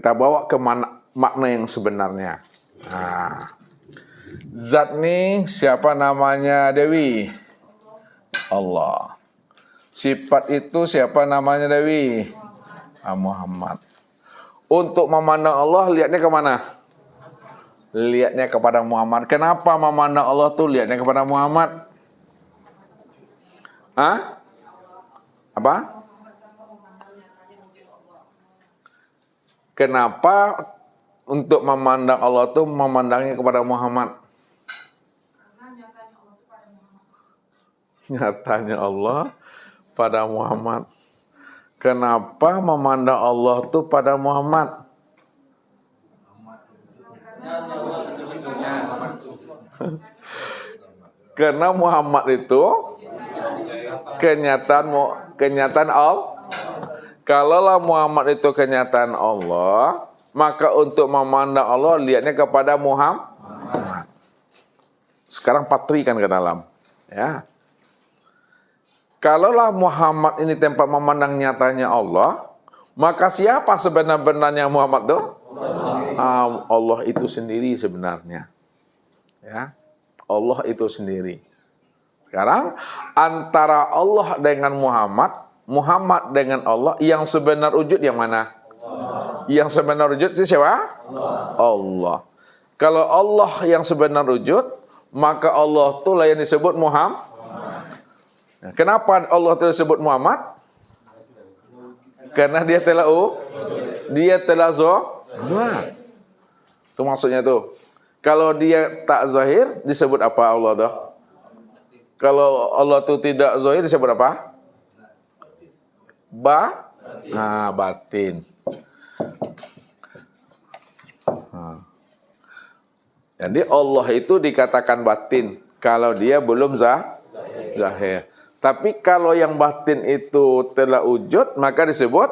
Kita bawa ke makna yang sebenarnya. Nah, zat nih siapa namanya Dewi? Allah. Sifat itu siapa namanya Dewi? Muhammad. Untuk memandang Allah lihatnya kemana? Lihatnya kepada Muhammad. Kenapa memandang Allah tuh lihatnya kepada Muhammad? Apa? Kenapa untuk memandang Allah tuh memandangnya kepada Muhammad? Nyatanya Allah pada Muhammad. Kenapa memandang Allah tuh pada Muhammad? Karena Muhammad itu kenyataan Allah. Kalaulah Muhammad itu kenyataan Allah, maka untuk memandang Allah lihatnya kepada Muhammad. Sekarang patrikan ke dalam, ya. Kalaulah Muhammad ini tempat memandang nyatanya Allah, maka siapa sebenar-benarnya Muhammad itu? Allah itu sendiri sebenarnya. Ya. Allah itu sendiri. Sekarang antara Allah dengan Muhammad, Muhammad dengan Allah, yang sebenar wujud yang mana? Yang sebenar wujud itu siapa? Allah. Kalau Allah yang sebenar wujud, maka Allah itulah yang disebut Muhammad. Kenapa Allah tersebut Muhammad? Karena dia telah zahir. Itu maksudnya tuh. Kalau dia tak zahir disebut apa Allah tuh? Kalau Allah itu tidak zahir disebut apa? Batin. Jadi Allah itu dikatakan batin kalau dia belum zahir. Tapi kalau yang batin itu telah wujud, maka disebut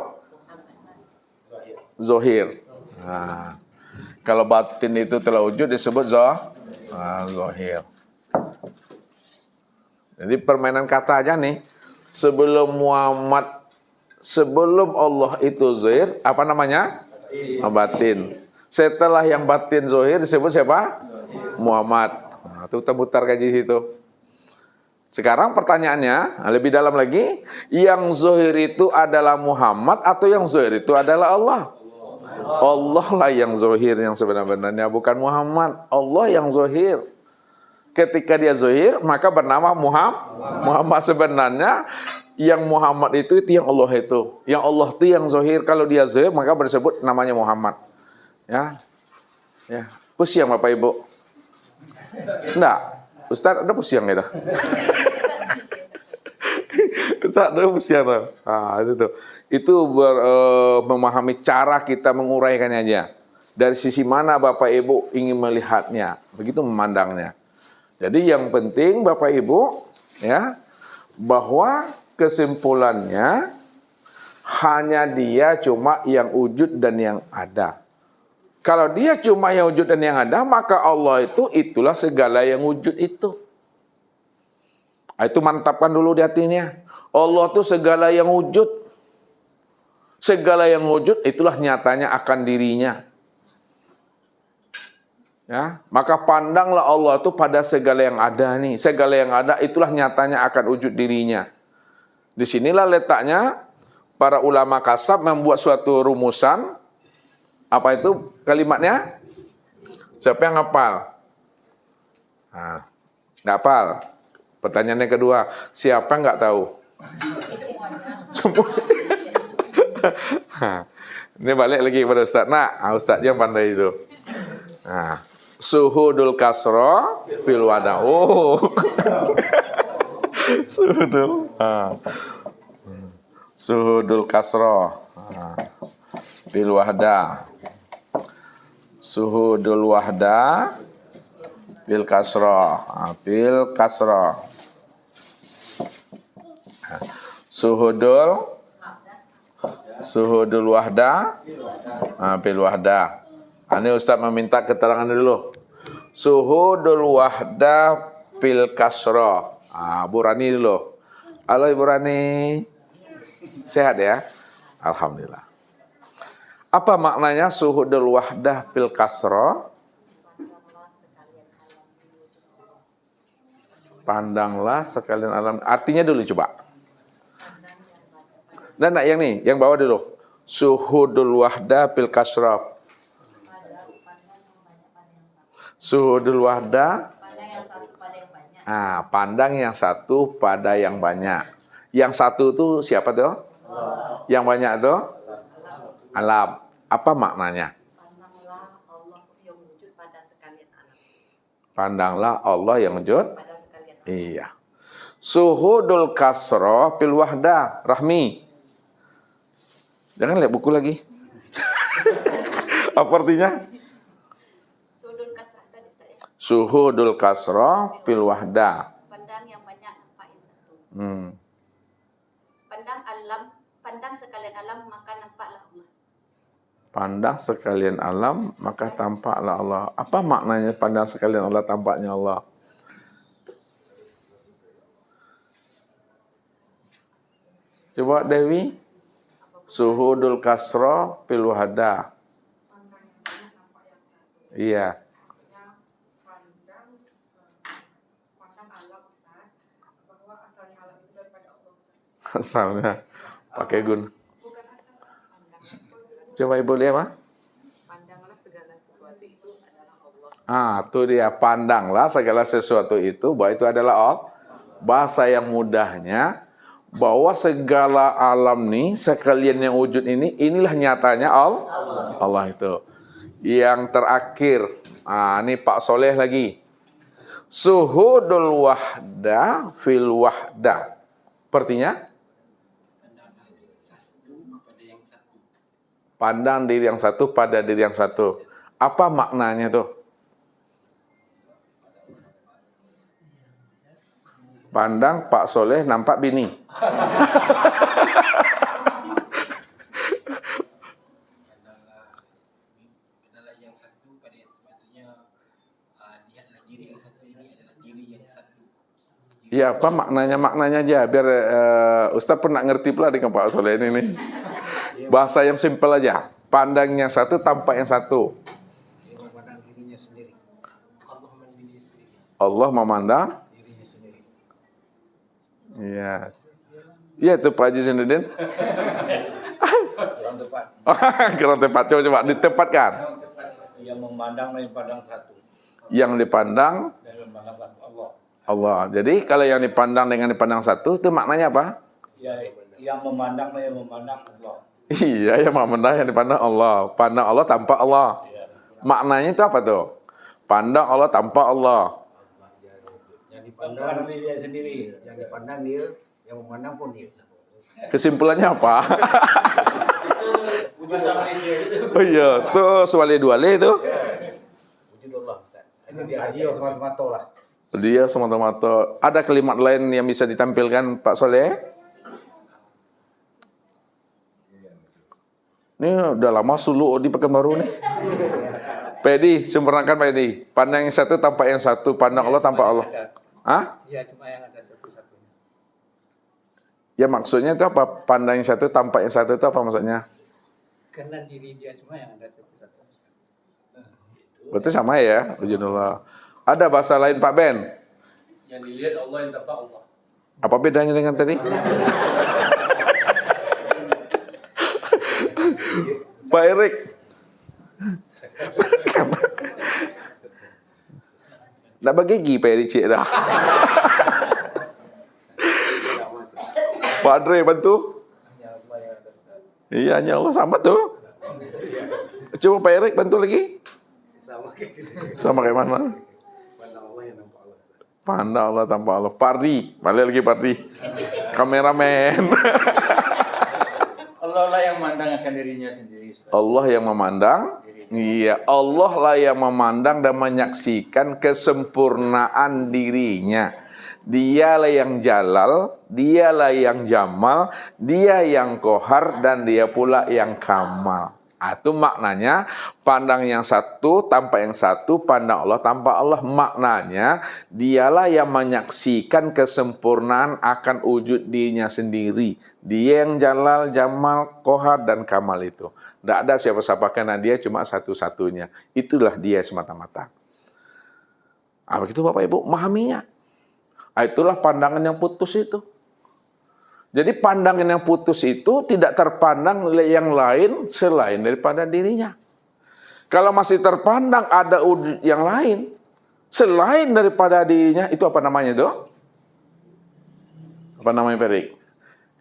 zahir. Kalau batin itu telah wujud disebut zahir. Jadi permainan kata aja nih. Sebelum Allah itu zahir, apa namanya? Batin. Setelah yang batin zahir disebut siapa? Muhammad. Itu kita putar kaji situ. Sekarang pertanyaannya lebih dalam lagi, yang zahir itu adalah Muhammad atau yang zahir itu adalah Allah? Allah lah yang zahir yang sebenarnya, bukan Muhammad. Allah yang zahir. Ketika dia zahir, maka bernama Muhammad. Sebenarnya yang Muhammad itu yang Allah itu. Yang Allah itu yang zahir. Kalau dia zahir, maka disebut namanya Muhammad. Ya. Pusing Bapak Ibu? Enggak. Ustaz ada pusing gitu. Ustaz ada pusing tuh. Itu tuh. Itu memahami cara kita menguraikannya aja. Dari sisi mana Bapak Ibu ingin melihatnya, begitu memandangnya. Jadi yang penting Bapak Ibu, ya, bahwa kesimpulannya hanya dia cuma yang wujud dan yang ada. Kalau dia cuma yang wujud dan yang ada, maka Allah itulah segala yang wujud itu. Itu mantapkan dulu di hatinya. Allah itu segala yang wujud. Segala yang wujud itulah nyatanya akan dirinya. Ya, maka pandanglah Allah itu pada segala yang ada nih. Segala yang ada itulah nyatanya akan wujud dirinya. Disinilah letaknya para ulama kasab membuat suatu rumusan. Apa itu kalimatnya? Siapa yang hafal? Nggak hafal. Pertanyaan yang kedua, siapa nggak tahu? Ini balik lagi kepada Ustaz. Ustaz yang pandai itu. Suhudul kasro fil wada. Suhudul kasro fil wahda. Suhudul wahda fil kasro. Suhudul wahda fil wahda. Ini Ustaz meminta keterangan dulu. Suhudul wahda fil kasro. Bu Rani dulu. Halo Ibu Rani. Sehat ya? Alhamdulillah. Apa maknanya suhudul wahdah fil kasra? Pandanglah sekalian alam. Artinya dulu coba. Dan yang nih, yang bawah dulu. Suhudul wahdah fil kasra. Suhudul wahdah. Pandang yang satu pada yang banyak. Yang satu itu siapa tuh? Yang banyak tuh? Alam. Apa maknanya? Pandanglah Allah yang wujud. Iya. Suhudul kasra fil wahdah. Rahmi. Jangan lihat buku lagi. Apa artinya? Suhudul kasra fil wahdah. Pandang yang banyak nampak yang satu. Pandang sekalian alam maka nampaklah Allah. Pandang sekalian alam maka tampaklah Allah. Apa maknanya pandang sekalian Allah tampaknya Allah? Coba Dewi. Suhudul kasra fil wahdah. Iya. Asalnya pakai gun. Coba Ibu lihat apa? Pandanglah segala sesuatu itu adalah Allah. Itu dia, pandanglah segala sesuatu itu bahwa itu adalah Allah. Bahasa yang mudahnya bahwa segala alam nih, sekalian yang wujud ini, inilah nyatanya Allah itu. Yang terakhir, ini Pak Soleh lagi. Suhudul wahdah fil wahdah. Artinya? Pandang diri yang satu pada diri yang satu. Apa maknanya tuh? Pandang Pak Soleh nampak bini. Ya, apa maknanya? Maknanya aja, biar Ustaz pun nak ngerti pula dengan Pak Soleh ini nih. Bahasa yang simpel aja. Pandang yang satu, tampak yang satu. Memandang dirinya sendiri. Allah memandang Dirinya sendiri. Iya. Iya tuh Pak Haji Zainuddin. Kurang tepat. Kurang tepat. Coba ditempatkan. Yang memandang dan pandang satu. Yang dipandang Dan memandang Allah. Allah. Jadi kalau yang dipandang dengan dipandang satu, itu maknanya apa? Ya, yang memandang dan memandang Allah. Iya, yang memandang yang dipandang Allah. Pandang Allah tampak Allah. Maknanya itu apa tuh? Pandang Allah tampak Allah. Yang dipandang dia sendiri. Yang dipandang dia, yang memandang pun dia. Kesimpulannya apa? Bahasa Malaysia itu. Oh iya, tuh suali duale itu. Wujud Allah, Ustaz. Ini dia semata-mata lah. Dia semata-mata. Ada kalimat lain yang bisa ditampilkan Pak Soleh? Ini udah lama suluk di Pekanbaru nih. Pedi, sempurnakan Pak Edi. Pandang yang satu tampak yang satu, pandang Allah tampak Allah. Hah? Iya, cuma yang ada satu-satunya. Ya maksudnya itu apa? Pandang yang satu tampak yang satu itu apa maksudnya? Karena diri dia semua yang ada satu-satunya. Berarti sama ya, Ujunullah. Ada bahasa lain Pak Ben? Yang dilihat Allah yang tampak Allah. Apa bedanya dengan tadi? Pak Erik. Nak bagi gigi Pak Erik cik dah. Pak Andre bantu. Iya, hanya Allah sama tuh. Coba Pak Erik bantu lagi. Sama kayak mana? Pandang Allah tanpa Allah. Pardi, balik lagi Pardi. Kameramen. Allah lah yang memandang akan dirinya sendiri. Ustaz. Allah yang memandang. Iya, Allah lah yang memandang dan menyaksikan kesempurnaan dirinya. Dialah yang jalal, dialah yang jamal, dia yang kohar dan dia pula yang kamal. Itu maknanya pandang yang satu tanpa yang satu, pandang Allah tanpa Allah. Maknanya dialah yang menyaksikan kesempurnaan akan wujud dirinya sendiri. Dia yang jalal, jamal, kohar, dan kamal itu. Tidak ada siapa-siapa karena dia cuma satu-satunya. Itulah dia semata-mata. Begitu Bapak Ibu, memahaminya. Itulah pandangan yang putus itu. Jadi pandangan yang putus itu tidak terpandang oleh yang lain selain daripada dirinya. Kalau masih terpandang ada wujud yang lain selain daripada dirinya, itu apa namanya itu? Apa namanya Pak Erik?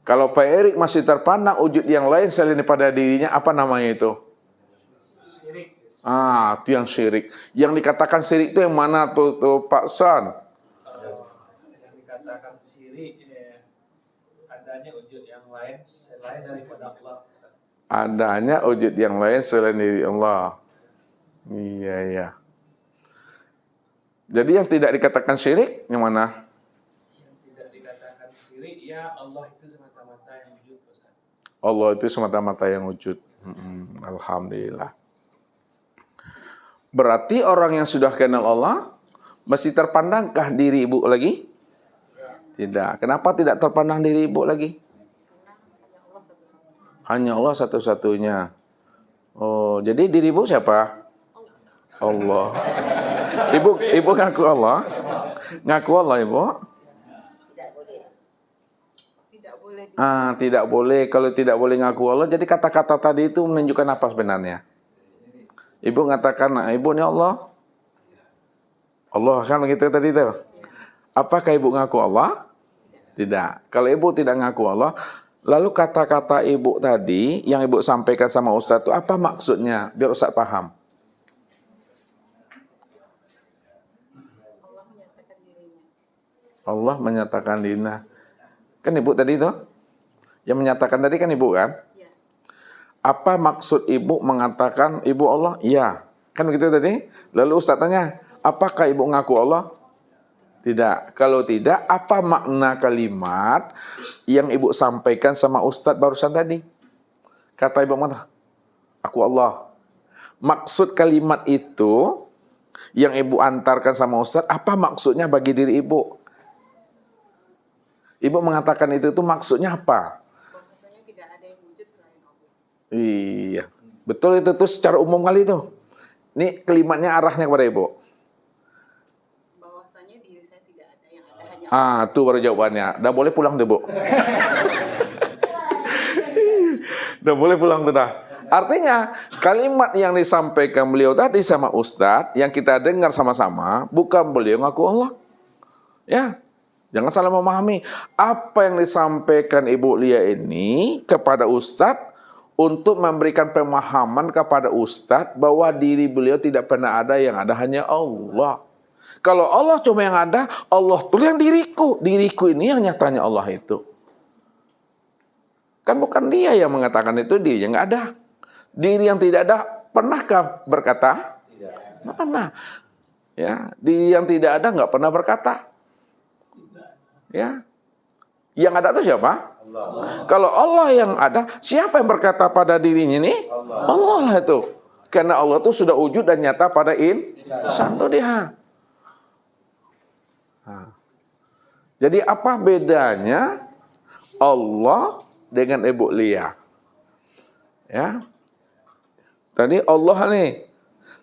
Kalau Pak Erik masih terpandang wujud yang lain selain daripada dirinya, apa namanya itu? Syirik. Itu yang syirik. Yang dikatakan syirik itu yang mana tuh Pak San? Yang dikatakan syirik adanya wujud yang lain selain daripada Allah. Adanya wujud yang lain selain diri Allah. Iya. Jadi yang tidak dikatakan syirik yang mana? Yang tidak dikatakan syirik, ya Allah itu semata-mata yang wujud. Ustaz. Allah itu semata-mata yang wujud. Alhamdulillah. Berarti orang yang sudah kenal Allah masih terpandangkah diri ibu lagi? Tidak. Kenapa tidak terpandang diri ibu lagi? Hanya Allah satu-satunya. Oh, jadi diri ibu siapa? Allah. Ibu ngaku Allah? Ngaku Allah ibu? Tidak boleh. Tidak boleh. Kalau tidak boleh ngaku Allah, jadi kata-kata tadi itu menunjukkan apa sebenarnya? Ibu mengatakan, ibu ini Allah. Allah kan begitu tadi itu. Apakah ibu ngaku Allah? Tidak. Kalau ibu tidak ngaku Allah, lalu kata-kata ibu tadi yang ibu sampaikan sama Ustadz itu apa maksudnya? Biar Ustadz paham. Allah menyatakan dirinya. Allah menyatakan dirinya. Kan ibu tadi itu? Yang menyatakan tadi kan ibu kan? Ya. Apa maksud ibu mengatakan ibu Allah? Iya. Kan begitu tadi? Lalu Ustadz tanya, apakah ibu ngaku Allah? Tidak. Kalau tidak, apa makna kalimat yang ibu sampaikan sama Ustadz barusan tadi? Kata ibu mana? Aku Allah. Maksud kalimat itu yang ibu antarkan sama Ustadz, apa maksudnya bagi diri ibu? Ibu mengatakan itu maksudnya apa? Bahwasanya tidak ada yang wujud selain Allah. Iya. Betul itu tuh secara umum kali itu. Ini kalimatnya arahnya kepada ibu. Bahwasanya diri saya tidak ada, yang ada hanya Allah. Itu baru jawabannya. Udah boleh pulang tuh, Bu. Udah boleh pulang tuh dah. Artinya, kalimat yang disampaikan beliau tadi sama Ustadz, yang kita dengar sama-sama, bukan beliau ngaku Allah. Ya, jangan salah memahami. Apa yang disampaikan Ibu Lia ini kepada Ustadz, untuk memberikan pemahaman kepada Ustadz, bahwa diri beliau tidak pernah ada, yang ada hanya Allah. Kalau Allah cuma yang ada, Allah tuh yang diriku. Diriku ini yang nyatanya Allah itu. Kan bukan dia yang mengatakan itu, diri yang nggak ada. Diri yang tidak ada, pernahkah berkata? Tidak. Nggak pernah. Ya, diri yang tidak ada nggak pernah berkata. Ya, yang ada itu siapa? Allah. Kalau Allah yang ada, siapa yang berkata pada dirinya ini? Allah lah itu. Karena Allah itu sudah wujud dan nyata pada insan itu dia. Jadi apa bedanya Allah dengan Ibu Lia? Ya. Tadi Allah nih.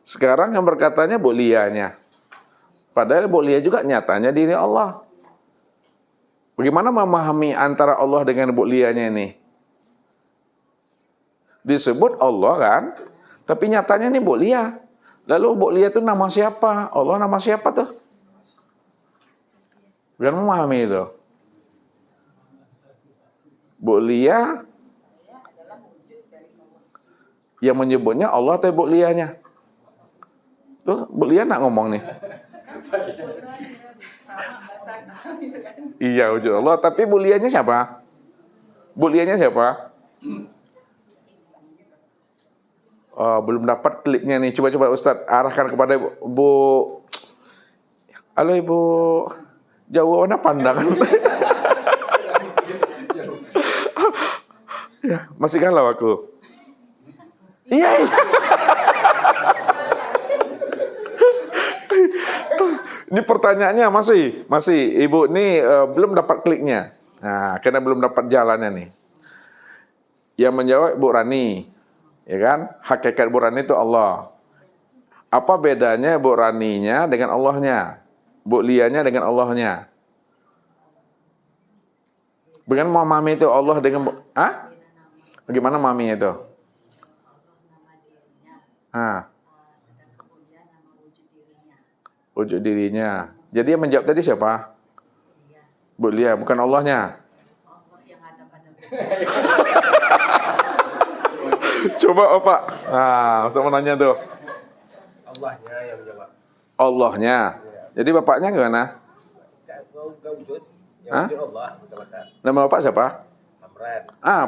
Sekarang yang berkatanya Bu Lianya. Padahal Bu Lia juga nyatanya diri Allah. Bagaimana memahami antara Allah dengan Bu Lianya ini? Disebut Allah kan, tapi nyatanya ini Bu Lia. Lalu Bu Lia itu nama siapa? Allah nama siapa tuh? Biar memahami itu. Bu Lia yang menyebutnya Allah atau Bu Lianya? Tuh Bu Lia nak ngomong nih. Iya wujud Allah, tapi Bu Lianya siapa? Bu Lianya siapa? Oh, belum dapat klipnya nih. Coba Ustadz arahkan kepada Bu. Halo Ibu. Jauh mana pandangan? Ya, masih galau aku. Iya, iya. Ini pertanyaannya masih Ibu ini belum dapat kliknya. Nah, karena belum dapat jalannya nih. Yang menjawab Ibu Rani, ya kan? Hakikat Ibu Rani itu Allah. Apa bedanya Ibu Raninya dengan Allahnya? Bu Lianya dengan Allahnya? Bagaimana mami itu Allah dengan bagaimana mami itu? Wujud dirinya. Jadi yang menjawab tadi siapa? Bu Lia, bukan Allahnya. Coba Pak. Saya mau nanya tuh. Allahnya yang menjawab. Allahnya. Jadi bapaknya gimana? Enggak wujud. Yang wujud Allah semata-mata. Nama bapak siapa? Amran.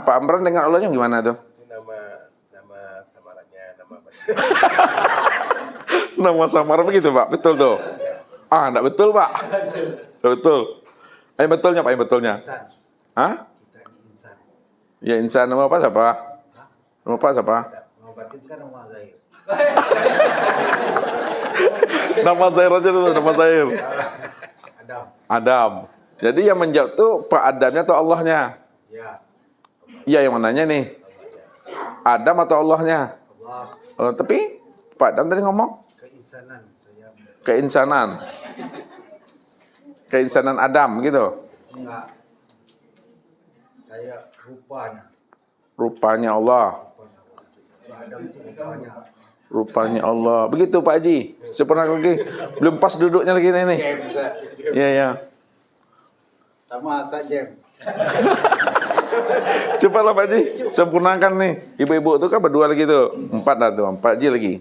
Pak Amran dengan Allahnya gimana tuh? Itu nama samarannya, nama apa? Nama samaran begitu Pak? Betul tuh? Enggak betul Pak. Enggak betul. Yang betulnya Pak, yang betulnya. Insan. Kita ini insan. Ya insan. Nama bapak siapa? Nama bapak siapa? Nama batin kan nama zahir. Nama Zahir aja dulu, nama Zahir. Adam. Jadi yang menjawab tuh Pak Adamnya atau Allahnya? Ya. Iya, yang mananya nih? Adam atau Allahnya? Allah. Tapi Pak Adam tadi ngomong Keinsanan saya. keinsanan. Keinsanan Adam gitu. Enggak. Saya rupanya. Rupanya Allah. So, Adam itu rupanya. Rupanya Allah. Begitu Pak Haji. Sempurna lagi. Belum pas duduknya lagi nih. Iya, iya. Sama saja. Coba lah Pak Haji. Sempurnakan nih. Ibu-ibu itu kan berdua lagi tuh. 4 dah tuh. Pak Haji lagi.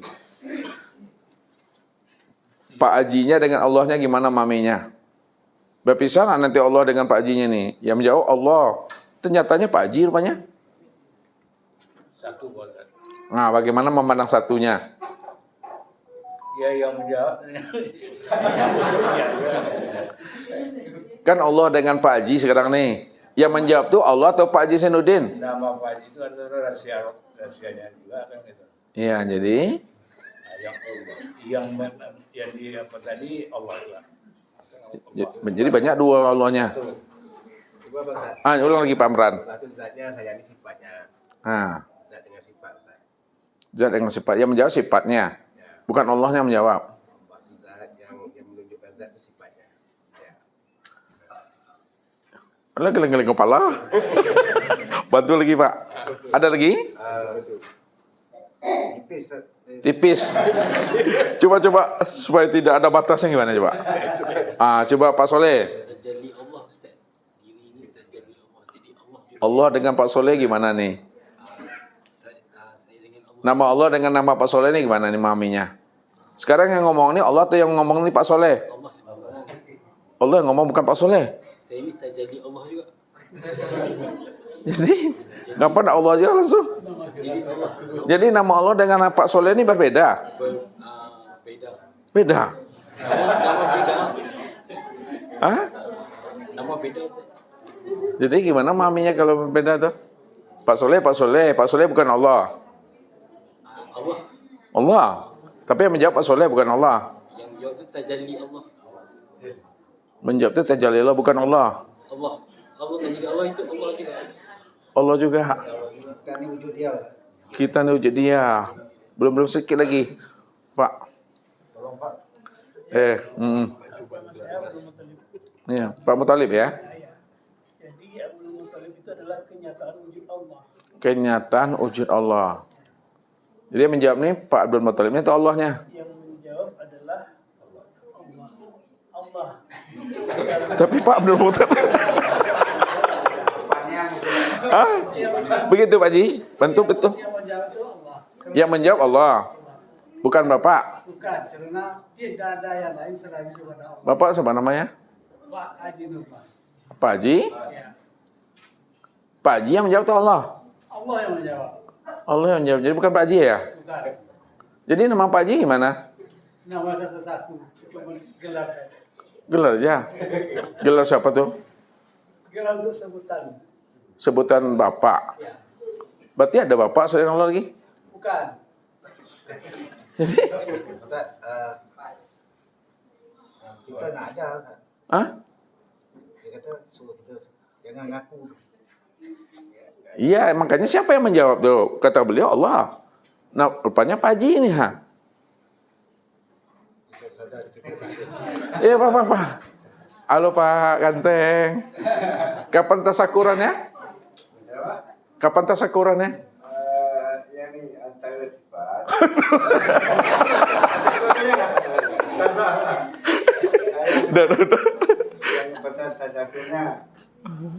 Pak Hajinya dengan Allahnya gimana maminya? Berpisah nanti Allah dengan Pak Hajinya nih. Yang menjawab Allah. Ternyatanya Pak Haji rupanya. Satu buat. Nah, bagaimana memandang satunya? Ya yang menjawab. Ya. Kan Allah dengan Pak Haji sekarang nih. Yang menjawab tuh Allah atau Pak Haji Zainuddin? Nama Pak Haji itu adalah rahasianya juga kan gitu. Iya, jadi Yang di apa tadi Allah juga. jadi banyak dua Allahnya. Coba Pak Ustaz. Ulang lagi Pak Amran. Satu zatnya saya ini sifatnya. Zat dengan sifat Ustaz. Zat dengan sifat. Yang menjawab sifatnya. Bukan Allahnya menjawab. Waktu zat yang menunjukkan zat itu sifatnya. Ya. Geleng-geleng kepala. Bantu lagi Pak. Ada lagi? Tipis. Tipis. Coba supaya tidak ada batasnya gimana coba? Coba Pak Soleh. Terjadi Allah Ustaz. Diri ini terjadi Allah. Jadi Allah juga. Allah dengan Pak Soleh gimana nih? Saya dengan Allah. Nama Allah dengan nama Pak Soleh ini gimana nih maminya? Sekarang yang ngomong ini Allah atau yang ngomong ini Pak Soleh? Allah yang ngomong. Allah yang ngomong bukan Pak Soleh. Saya ini terjadi Allah juga. Jadi ngapa nak Allah aja langsung? Jadi Allah. Jadi nama Allah dengan Pak Soleh ini berbeda. Beda. Beda. Nama beda. Nama beda. Jadi gimana maminya kalau berbeda tuh? Pak Soleh bukan Allah. Allah. Allah. Tapi yang menjawab Pak Soleh bukan Allah. Yang jawab itu terjadi Allah. Menjawab itu tajalli Allah bukan Allah. Allah. Allah terjadi Allah itu Allah juga. Allah juga. Kita ini wujud dia Ustaz. Kita nih wujud dia. Belum sedikit lagi. Pak. Tolong Pak. Iya, Pak Mutalib ya. Jadi Abdul Muthalib itu adalah kenyataan wujud Allah. Kenyataan wujud Allah. Jadi yang menjawab nih Pak Abdul Mutalib itu Allahnya. Yang menjawab adalah Allah. Tapi Pak Abdul Mutalib. Begitu Pak Haji? Bantu betul. Yang menjawab itu Allah. Yang menjawab Allah. Bukan Bapak. Bukan, karena tidak ada yang lain selain daripada Allah. Bapak siapa namanya? Pak Haji Nurman. Pak Haji? Ya. Pak Haji yang menjawab itu Allah. Allah yang menjawab. Allah yang menjawab. Jadi bukan Pak Haji ya? Bukan. Jadi nama Pak Haji gimana? Nama satu. Cuma gelar saja. Gelar aja. Gelar siapa tuh? Gelar untuk sebutan. Sebutan Bapak. Ya. Berarti ada Bapak selain Allah lagi? Bukan. Ustaz, kita nggak ada Ustaz. Hah? Dia kata suruh kita jangan ngaku. Iya, makanya siapa yang menjawab tuh? Kata beliau Allah. Nah, rupanya Pak Haji ini ha. Kita sadar kita tak ada. Iya, Pak. Halo Pak Ganteng. Kapan tasakurannya? Kapan tasakurannya? Yang ni antara sifat. Dah. Yang pasal tadakurnya.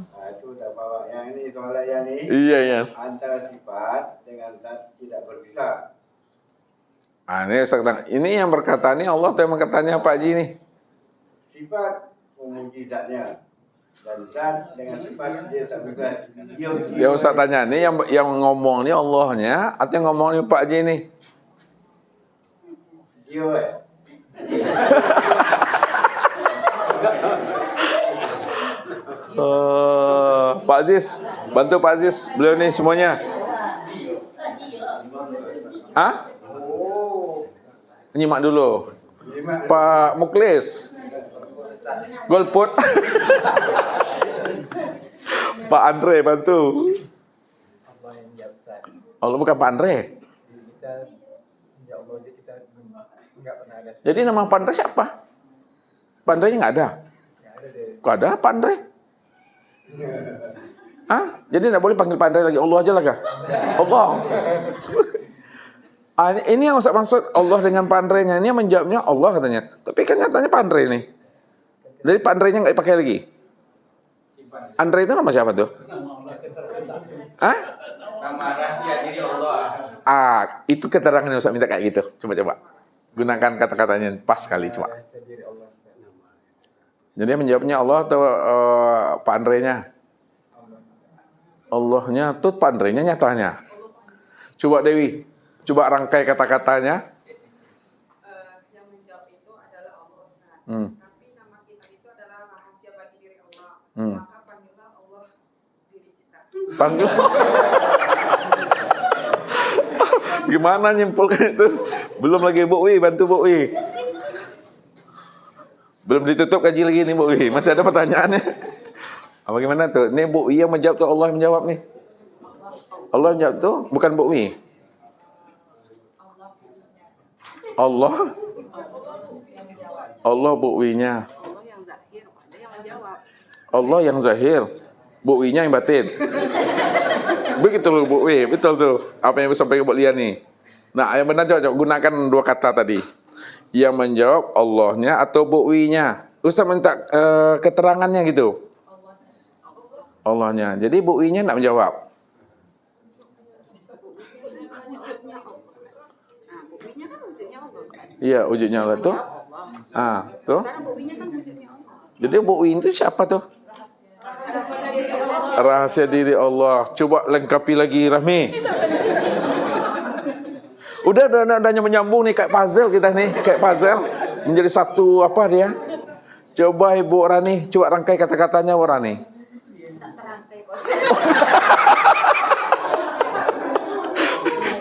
Itu dah bawa yang ni, soalan yang ni. Iya. Antara sifat dengan zat tidak berbeza. Ini yang berkata ini Allah tuh yang berkatanya Pak Haji nih. Sifat memuji zatnya. Dan zat dengan sifat dia tak berbeza. Ya Ustaz tanya nih yang ngomong ni Allahnya atau yang ngomong ni Pak Haji nih? Dia Pak Aziz, bantu Pak Aziz, beliau nih semuanya. Hah? Nyimak dulu. Pak Muklis. Golput. Pak Andre bantu. Allah yang jawab Ustaz. Allah bukan Pak Andre. Kita ya Allah kita enggak pernah ada. Jadi nama Pak Andre siapa? Pak Andre nggak ada. Enggak ada deh. Kok ada Pak Andre? Hah? Jadi nggak boleh panggil Pak Andre lagi, Allah aja lah kah? Allah. Ini yang Ustaz maksud Allah dengan Pak Andre-nya. Ini yang menjawabnya Allah katanya. Tapi kan nyatanya Pak Andre nih. Jadi Pak Andre-nya nggak dipakai lagi. Andre itu nama siapa tuh? Hah? Nama rahasia diri Allah. Itu keterangannya Ustaz minta kayak gitu. Coba. Gunakan kata-katanya pas sekali coba. Rahasia diri Allah. Jadi yang menjawabnya Allah atau Pak Andre-nya? Allahnya tuh Pak Andre-nya nyatanya. Coba Dewi, coba rangkai kata-katanya. Yang menjawab itu adalah Allah Ustaz. Hmm. Tapi nama kita itu adalah rahasia bagi diri Allah. Hmm. Maka panggillah Allah diri kita. Panggil. Gimana nyimpulkan itu? Belum lagi Bu Wi, bantu Bu Wi. Belum ditutup kaji lagi nih Bu Wi. Masih ada pertanyaannya. Bagaimana tuh? Ini Bu Wi yang menjawab tuh, Allah yang menjawab nih. Allah yang menjawab tuh bukan Bu Wi. Allah Bu Wi-nya. Allah yang zahir, ada yang menjawab. Allah yang zahir, Bu Wi-nya yang batin. Begitu loh Bu Wi, betul tuh. Apa yang disampaikan Bu Lia nih. Nah, yang benar coba gunakan dua kata tadi. Yang menjawab Allahnya atau Bu Wi-nya. Ustaz minta keterangannya gitu. Allahnya. Jadi Bu Wi-nya enggak menjawab. Wujudnya Allah. Nah, buktinya kan wujudnya Allah Ustaz. Iya, wujudnya Allah tuh. Tuh. Karena buktinya kan wujudnya Allah. Jadi Bu Wi itu siapa tuh? Rahasia diri Allah. Rahasia diri Allah. Coba lengkapi lagi Rahmi. Udah menyambung nih kayak puzzle kita nih, kayak puzzle menjadi satu apa dia? Coba Ibu Rani, coba rangkai kata-katanya Bu Rani.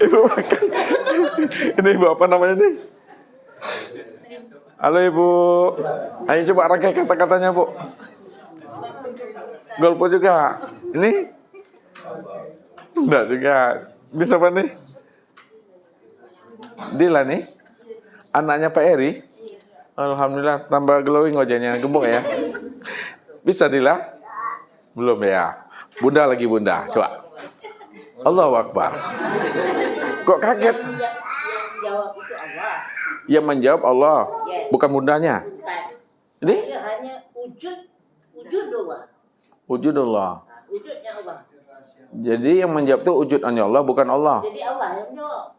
Ibu rangkai. Ini Ibu apa namanya nih? Halo Ibu. Ayo coba rangkai kata-katanya Bu. Golput juga. Ini? Enggak juga. Bisa apa nih? Dila nih, anaknya Pak Eri. Alhamdulillah tambah glowing wajahnya, gembok ya. Bisa Dila? Belum ya. Bunda lagi Bunda, coba. Allahu Akbar. Kok kaget? Yang jawab itu Allah. Yang menjawab Allah, bukan bundanya. Bukan. Jadi? Saya hanya wujudullah. Wujudullah. Wujudnya Allah. Jadi yang menjawab itu wujudnya Allah, bukan Allah. Jadi Allah yang jawab.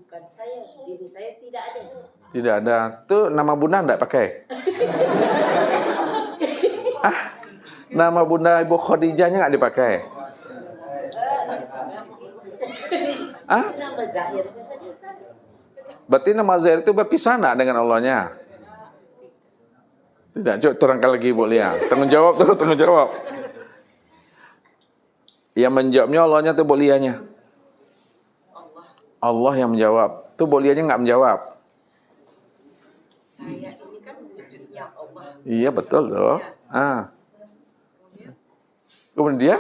Bukan saya, diri saya tidak ada. Tidak ada. Tuh nama bunda enggak pakai? Nama bunda Ibu Khadijahnya enggak dipakai? Nama zahirnya saja. Berarti nama zahir itu berpisah enggak dengan Allahnya? Tidak, coba terangkan lagi Bu Lia. Tanggung jawab. Yang menjawabnya Allahnya itu Bu Lianya. Allah yang menjawab. Tuh bolianya nggak menjawab. Saya ini kan wujudnya Allah. Iya betul tuh. Ah. Kemudian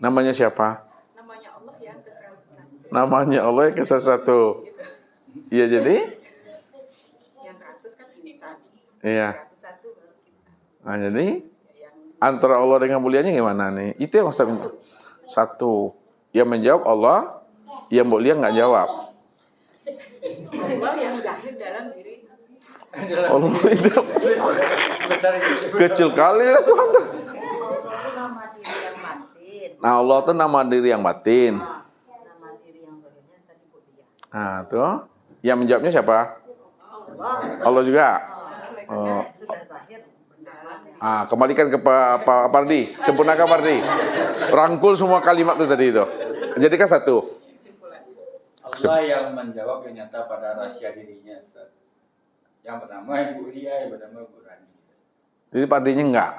namanya siapa? Namanya Allah yang ke-100. Namanya Allah yang ke-1. Iya jadi? Yang 100 kan insan. Iya. 101 baru kita. Nah, jadi antara Allah dengan mulianya gimana nih? Itu yang Ustaz minta. Satu. Yang menjawab Allah, yang mulia nggak jawab. Allah yang zahir dalam diri. Allah itu kecil kali lah Tuhan tuh. Allah itu nama diri yang batin. Nah Allah tuh nama diri yang batin. Nama diri yang zahirnya tadi Budia. Nah tuh. Yang menjawabnya siapa? Allah. Allah juga. Oh. Sudah zahir. Kembalikan ke Pak Pardi. Sempurnakan Pardi. Rangkul semua kalimat itu tadi itu. Jadikan satu. Allah yang menjawab yang nyata pada rahasia dirinya. Ustaz. Yang pertama Ibu Lia, yang pertama Ibu Rani. Jadi Pardinya enggak.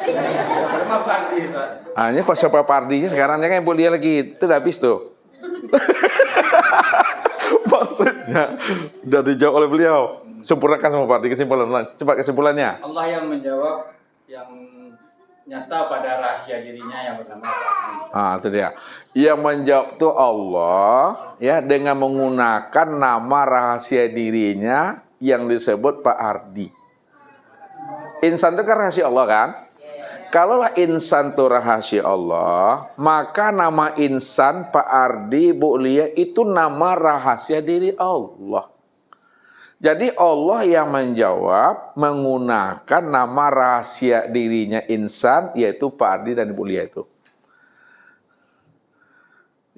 Yang pertama Pardi, Ustaz. Ini kok siapa Pardinya sekarang kan Ibu Lia lagi. Itu udah habis tuh. Maksudnya udah dijawab oleh beliau. Sempurnakan sama Pardi kesimpulan. Coba kesimpulannya. Allah yang menjawab yang nyata pada rahasia dirinya yang pertama Pardi. Itu dia. Yang menjawab tuh Allah ya dengan menggunakan nama rahasia dirinya yang disebut Pak Ardi. Insan itu kan rahasia Allah kan? Kalaulah insan itu rahasia Allah, maka nama insan Pak Ardi, Bu Lia itu nama rahasia diri Allah. Jadi Allah yang menjawab menggunakan nama rahasia dirinya insan, yaitu Pak Ardi dan Bu Lia itu.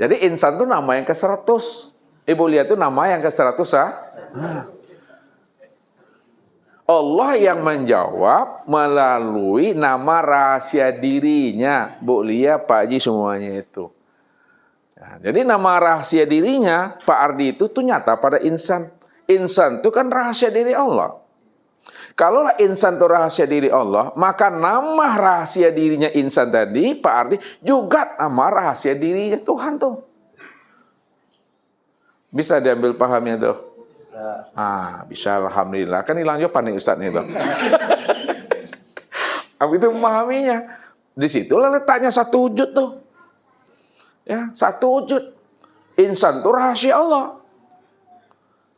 Jadi insan itu nama yang ke-100. Ibu Lia itu nama yang ke-100. Allah yang menjawab melalui nama rahasia dirinya. Bu Lia, Pak Haji semuanya itu. Nah, jadi nama rahasia dirinya, Pak Ardi itu tuh nyata pada insan. Insan itu kan rahasia diri Allah. Kalaulah insan itu rahasia diri Allah, maka nama rahasia dirinya insan tadi, Pak Ardi, juga nama rahasia dirinya Tuhan tuh. Bisa diambil pahamnya tuh? Bisa alhamdulillah. Kan hilang jawaban nih Ustaz nih tuh. Itu memahaminya. Di situlah letaknya satu wujud tuh. Ya, satu wujud. Insan itu rahasia Allah.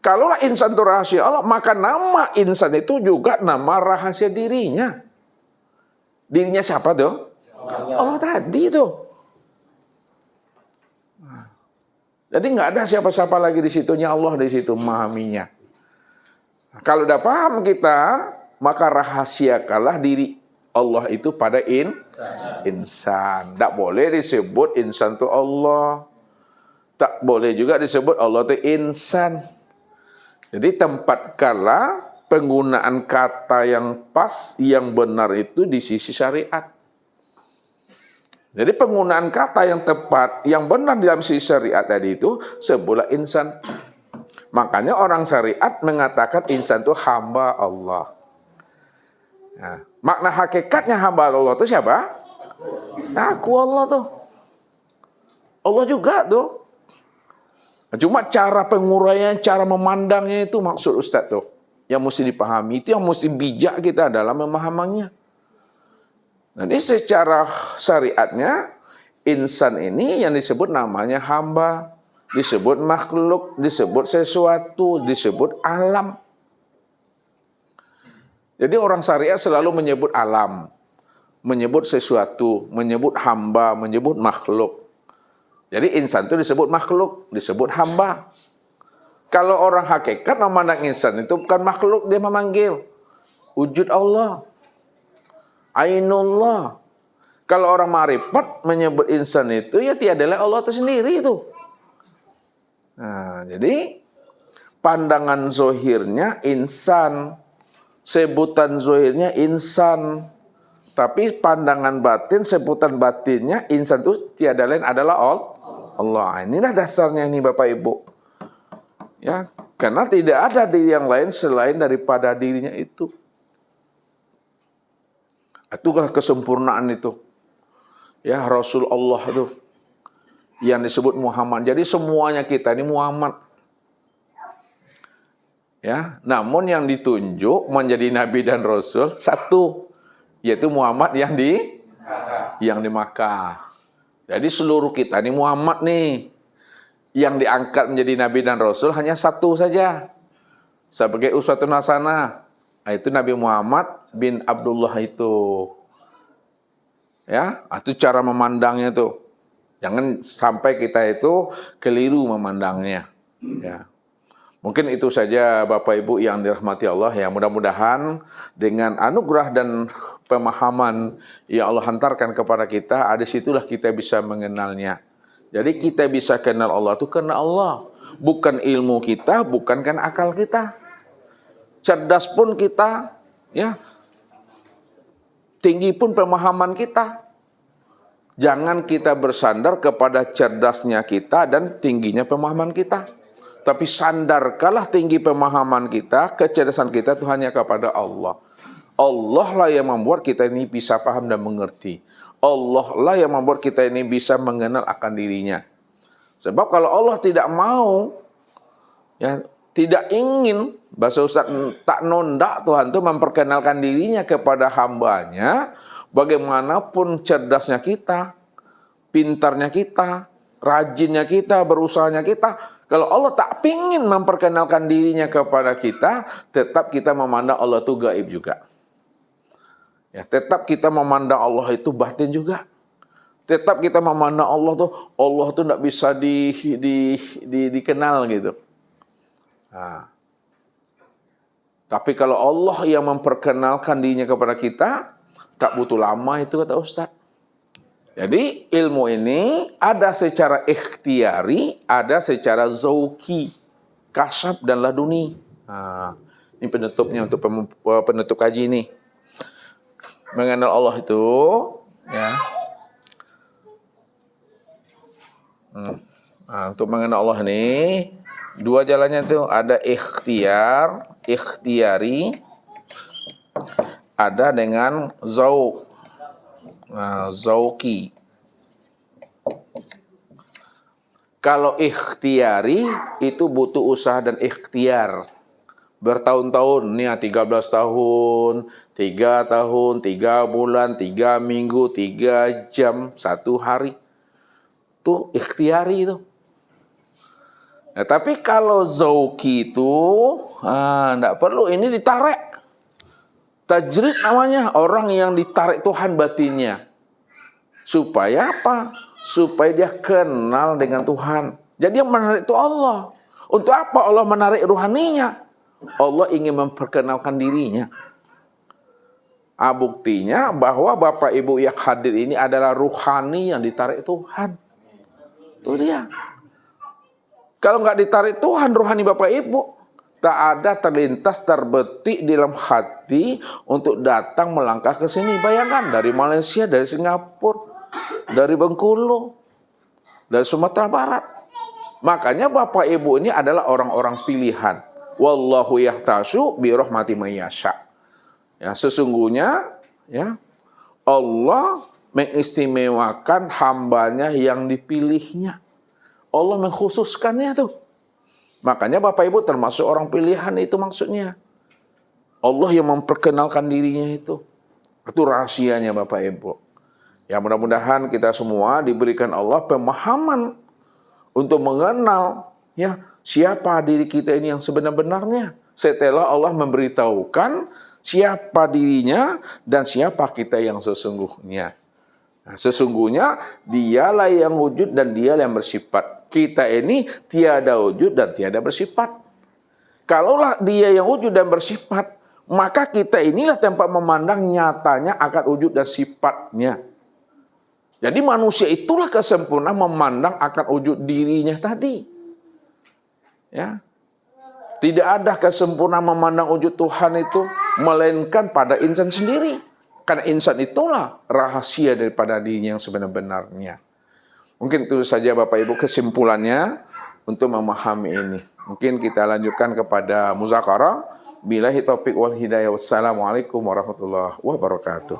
Kalaulah insan itu rahasia Allah, maka nama insan itu juga nama rahasia dirinya. Dirinya siapa tuh? Allah tadi tuh. Jadi nggak ada siapa-siapa lagi di situnya, Allah di situ memahaminya. Kalau udah paham kita, maka rahasiakanlah diri Allah itu pada insan. Tak boleh disebut insan itu Allah. Tak boleh juga disebut Allah itu insan. Jadi tempatkanlah penggunaan kata yang pas, yang benar itu di sisi syariat. Jadi penggunaan kata yang tepat, yang benar dalam sisi syariat tadi itu sebutlah insan. Makanya orang syariat mengatakan insan itu hamba Allah. Nah, makna hakikatnya hamba Allah itu siapa? Aku Allah tuh. Allah juga tuh. Cuma cara penguraian, cara memandangnya itu maksud Ustaz tuh. Yang mesti dipahami, itu yang mesti bijak kita dalam memahaminya. Jadi secara syariatnya, insan ini yang disebut namanya hamba, disebut makhluk, disebut sesuatu, disebut alam. Jadi orang syariat selalu menyebut alam, menyebut sesuatu, menyebut hamba, menyebut makhluk. Jadi insan itu disebut makhluk, disebut hamba. Kalau orang hakikat memandang insan itu bukan makhluk, dia memanggil wujud Allah. Ainullah. Kalau orang marifat menyebut insan itu ya tiadalah Allah itu sendiri itu. Nah, jadi pandangan zohirnya insan, sebutan zohirnya insan, tapi pandangan batin, sebutan batinnya insan itu tiada lain adalah Allah. Inilah dasarnya ini Bapak Ibu. Ya, karena tidak ada diri yang lain selain daripada dirinya itu. Itulah kesempurnaan itu. Ya Rasulullah itu. yang disebut Muhammad. Jadi semuanya kita ini Muhammad. Ya, namun yang ditunjuk menjadi nabi dan rasul satu, yaitu Muhammad yang di Makkah. Jadi seluruh kita ini Muhammad nih. Yang diangkat menjadi nabi dan rasul hanya satu saja. Sebagai uswatun hasanah, itu Nabi Muhammad bin Abdullah itu. Ya, itu cara memandangnya tuh. Jangan sampai kita itu keliru memandangnya. Ya. Mungkin itu saja Bapak Ibu yang dirahmati Allah ya. Mudah-mudahan dengan anugerah dan pemahaman yang Allah hantarkan kepada kita, ada situlah kita bisa mengenalnya. Jadi kita bisa kenal Allah itu karena Allah. Bukan ilmu kita, bukan kan akal kita. Cerdas pun kita, ya. Tinggi pun pemahaman kita. Jangan kita bersandar kepada cerdasnya kita dan tingginya pemahaman kita. Tapi sandarkanlah tinggi pemahaman kita, kecerdasan kita itu hanya kepada Allah. Allah lah yang membuat kita ini bisa paham dan mengerti. Allah lah yang membuat kita ini bisa mengenal akan dirinya. Sebab kalau Allah tidak mau, ya tidak ingin, bahasa Ustaz tak nondak Tuhan itu memperkenalkan dirinya kepada hambanya, bagaimanapun cerdasnya kita, pintarnya kita, rajinnya kita, berusahanya kita, kalau Allah tak pingin memperkenalkan dirinya kepada kita, tetap kita memandang Allah itu gaib juga. Ya, tetap kita memandang Allah itu batin juga. Tetap kita memandang Allah tuh tidak bisa dikenal gitu. Nah. Tapi kalau Allah yang memperkenalkan dirinya kepada kita, tak butuh lama itu kata Ustaz. Jadi ilmu ini ada secara ikhtiari, ada secara zauki, kasab dan laduni. Nah, ini penutupnya untuk penutup kaji ini. Mengenal Allah itu, ya. Nah, untuk mengenal Allah ini, dua jalannya itu ada ikhtiari, ada dengan zauq. Zauki. Kalau ikhtiari itu butuh usaha dan ikhtiar. Bertahun-tahun, nih 13 tahun, 3 tahun, 3 bulan, 3 minggu, 3 jam, 1 hari. Itu ikhtiari itu. Nah, tapi kalau zauki itu, enggak perlu, ini ditarik. Tajrid namanya, orang yang ditarik Tuhan batinnya. Supaya apa? Supaya dia kenal dengan Tuhan. Jadi yang menarik itu Allah. Untuk apa Allah menarik ruhaninya? Allah ingin memperkenalkan dirinya. Buktinya bahwa Bapak Ibu yang hadir ini adalah ruhani yang ditarik Tuhan. Itu dia. Kalau nggak ditarik Tuhan, ruhani Bapak Ibu, tak ada terlintas terbetik di dalam hati untuk datang melangkah ke sini. Bayangkan dari Malaysia, dari Singapura, dari Bengkulu, dari Sumatera Barat. Makanya Bapak Ibu ini adalah orang-orang pilihan. Wallahu yahtasu bi rahmati may yasha. Ya, sesungguhnya ya Allah mengistimewakan hambanya yang dipilihnya. Allah mengkhususkannya tuh. Makanya Bapak Ibu termasuk orang pilihan itu maksudnya. Allah yang memperkenalkan dirinya itu. Itu rahasianya Bapak Ibu. Ya mudah-mudahan kita semua diberikan Allah pemahaman untuk mengenal ya siapa diri kita ini yang sebenar-benarnya. Setelah Allah memberitahukan siapa dirinya dan siapa kita yang sesungguhnya. Nah, sesungguhnya dialah yang wujud dan dialah yang bersifat. Kita ini tiada wujud dan tiada bersifat. Kalaulah dia yang wujud dan bersifat, maka kita inilah tempat memandang nyatanya akan wujud dan sifatnya. Jadi manusia itulah kesempurnaan memandang akan wujud dirinya tadi. Ya. Tidak ada kesempurnaan memandang wujud Tuhan itu melainkan pada insan sendiri. Karena insan itulah rahasia daripada dirinya yang sebenar-benarnya. Mungkin itu saja Bapak Ibu kesimpulannya untuk memahami ini. Mungkin kita lanjutkan kepada muzakarah. Billahi taufiq wal hidayah. Wassalamualaikum warahmatullahi wabarakatuh.